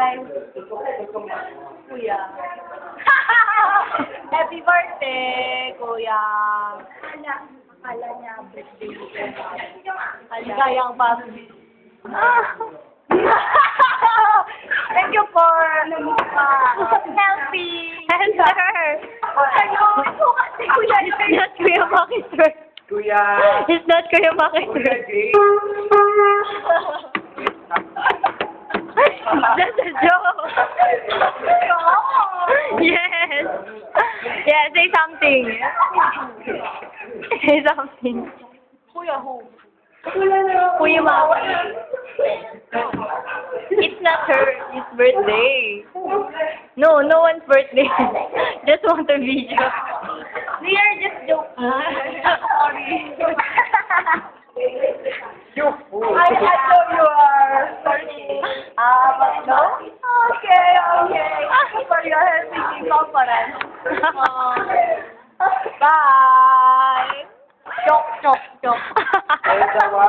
Bye! Kuya. Happy birthday, Kuya. Akala niya birthday. Aligayang family. Thank you for helping. It's not Kuya Maki, sir. Kuya! It's not Kuya Maki, sir. That's a joke. Yes. Yeah, say something. Say something. Kuya who? Kuya Maki. It's not her. It's birthday. No, no one's birthday. Just want a video. We are just joking. Sorry. I know you are. Sorry. But no? Okay, okay. For your helping conference. Bye. Joke, joke, joke. Ay, tawa.